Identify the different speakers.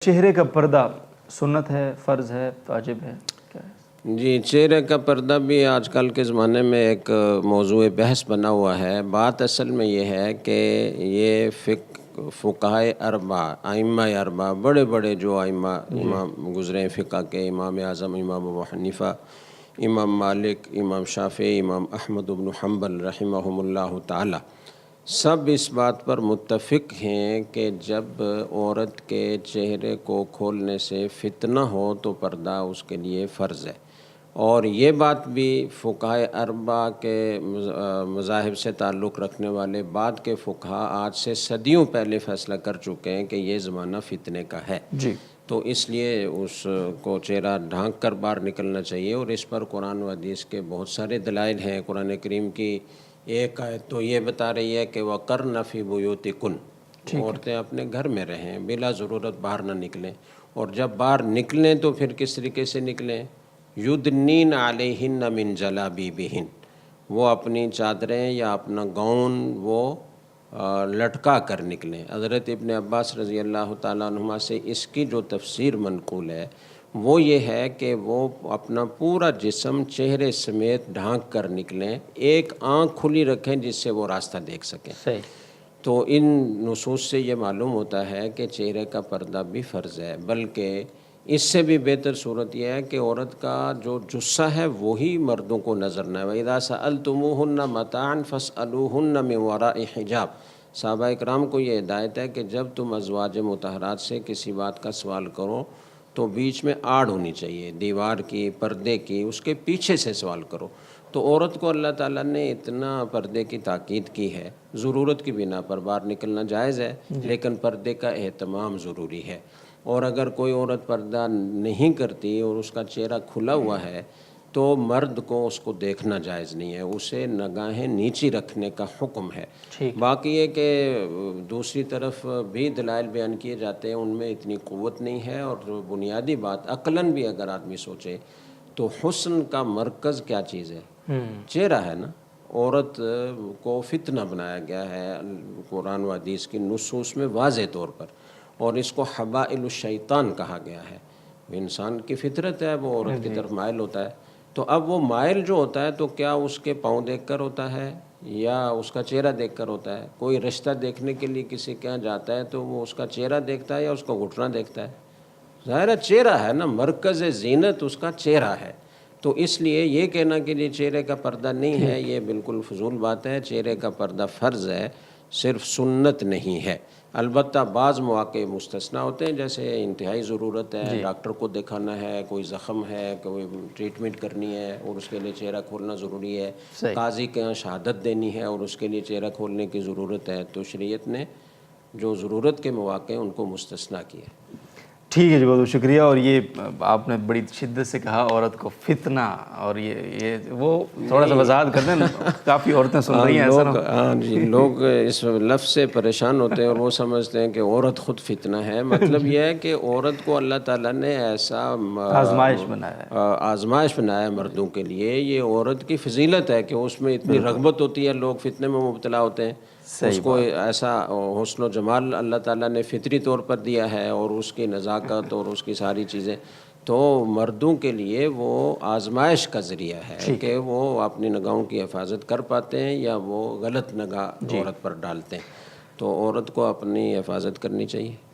Speaker 1: چہرے کا پردہ سنت ہے، فرض ہے، واجب ہے، کیا ہے؟
Speaker 2: جی، چہرے کا پردہ بھی آج کل کے زمانے میں ایک موضوع بحث بنا ہوا ہے۔ بات اصل میں یہ ہے کہ یہ فقہائے اربعہ، ائمہ اربعہ، بڑے بڑے جو امام گزرے ہیں فقہ کے، امام اعظم امام ابو حنیفہ، امام مالک، امام شافعی، امام احمد بن حنبل رحمہم اللہ تعالی، سب اس بات پر متفق ہیں کہ جب عورت کے چہرے کو کھولنے سے فتنہ ہو تو پردہ اس کے لیے فرض ہے۔ اور یہ بات بھی فقہائے اربعہ کے مذاہب سے تعلق رکھنے والے بعد کے فقہا آج سے صدیوں پہلے فیصلہ کر چکے ہیں کہ یہ زمانہ فتنے کا ہے،
Speaker 1: جی،
Speaker 2: تو اس لیے اس کو چہرہ ڈھانک کر باہر نکلنا چاہیے۔ اور اس پر قرآن و حدیث کے بہت سارے دلائل ہیں۔ قرآن کریم کی ایک آیت تو یہ بتا رہی ہے کہ وَقَرْنَ فِي بُيُوتِكُنَّ، عورتیں اپنے گھر میں رہیں، بلا ضرورت باہر نہ نکلیں۔ اور جب باہر نکلیں تو پھر کس طریقے سے نکلیں؟ یُدْنِینَ عَلَیہِنَّ مِن جَلَابِیبِہِنَّ، وہ اپنی چادریں یا اپنا گاؤن وہ لٹکا کر نکلیں۔ حضرت ابن عباس رضی اللہ تعالیٰ عنہما سے اس کی جو تفسیر منقول ہے وہ یہ ہے کہ وہ اپنا پورا جسم چہرے سمیت ڈھانک کر نکلیں، ایک آنکھ کھلی رکھیں جس سے وہ راستہ دیکھ سکیں۔
Speaker 1: صحیح۔
Speaker 2: تو ان نصوص سے یہ معلوم ہوتا ہے کہ چہرے کا پردہ بھی فرض ہے، بلکہ اس سے بھی بہتر صورت یہ ہے کہ عورت کا جو جثہ ہے وہی مردوں کو نظر نہ آئے۔ وَإِذَا سَأَلْتُمُوهُنَّ مَتَاعًا فَاسْأَلُوهُنَّ مِنْ وَرَاءِ حِجَابٍ، صحابہ اکرام کو یہ ہدایت ہے کہ جب تم ازواج مطہرات سے کسی بات کا سوال کرو تو بیچ میں آڑ ہونی چاہیے، دیوار کی، پردے کی، اس کے پیچھے سے سوال کرو۔ تو عورت کو اللہ تعالیٰ نے اتنا پردے کی تاکید کی ہے، ضرورت کی بنا پر باہر نکلنا جائز ہے، لیکن پردے کا اہتمام ضروری ہے۔ اور اگر کوئی عورت پردہ نہیں کرتی اور اس کا چہرہ کھلا ہوا ہے تو مرد کو اس کو دیکھنا جائز نہیں ہے، اسے نگاہیں نیچی رکھنے کا حکم ہے۔ باقی یہ کہ دوسری طرف بھی دلائل بیان کیے جاتے ہیں، ان میں اتنی قوت نہیں ہے۔ اور بنیادی بات عقلاً بھی اگر آدمی سوچے تو حسن کا مرکز کیا چیز ہے؟ چہرہ ہے نا۔ عورت کو فتنہ بنایا گیا ہے قرآن و حدیث کی نصوص میں واضح طور پر، اور اس کو حبائل الشیطان کہا گیا ہے۔ انسان کی فطرت ہے، وہ عورت کی طرف مائل ہوتا ہے، تو اب وہ مائل جو ہوتا ہے تو کیا اس کے پاؤں دیکھ کر ہوتا ہے یا اس کا چہرہ دیکھ کر ہوتا ہے؟ کوئی رشتہ دیکھنے کے لیے کسی کے یہاں جاتا ہے تو وہ اس کا چہرہ دیکھتا ہے یا اس کا گھٹنا دیکھتا ہے؟ ظاہر چہرہ ہے نا، مرکز زینت اس کا چہرہ ہے۔ تو اس لیے یہ کہنا کہ یہ چہرے کا پردہ نہیں ہے، یہ بالکل فضول بات ہے۔ چہرے کا پردہ فرض ہے، صرف سنت نہیں ہے۔ البتہ بعض مواقع مستثنیٰ ہوتے ہیں، جیسے انتہائی ضرورت ہے، ڈاکٹر کو دکھانا ہے، کوئی زخم ہے، کوئی ٹریٹمنٹ کرنی ہے اور اس کے لیے چہرہ کھولنا ضروری ہے، قاضی کے یہاں شہادت دینی ہے اور اس کے لیے چہرہ کھولنے کی ضرورت ہے، تو شریعت نے جو ضرورت کے مواقع ان کو مستثنیٰ کیا۔
Speaker 1: ٹھیک ہے جی، بہت بہت شکریہ۔ اور یہ آپ نے بڑی شدت سے کہا عورت کو فتنہ، اور یہ وہ تھوڑا سا وضاحت کر دیں، کافی عورتیں سن رہی ہیں ایسا نہ ہو۔
Speaker 2: ہاں جی، لوگ اس لفظ سے پریشان ہوتے ہیں اور وہ سمجھتے ہیں کہ عورت خود فتنہ ہے۔ مطلب یہ ہے کہ عورت کو اللہ تعالیٰ نے ایسا
Speaker 1: آزمائش بنایا ہے،
Speaker 2: آزمائش بنایا ہے مردوں کے لیے۔ یہ عورت کی فضیلت ہے کہ اس میں اتنی رغبت ہوتی ہے، لوگ فتنے میں مبتلا ہوتے ہیں۔ اس کو ایسا حسن و جمال اللہ تعالیٰ نے فطری طور پر دیا ہے، اور اس کی نزاکت اور اس کی ساری چیزیں، تو مردوں کے لیے وہ آزمائش کا ذریعہ ہے کہ وہ اپنی نگاہوں کی حفاظت کر پاتے ہیں یا وہ غلط نگاہ عورت پر ڈالتے ہیں۔ تو عورت کو اپنی حفاظت کرنی چاہیے۔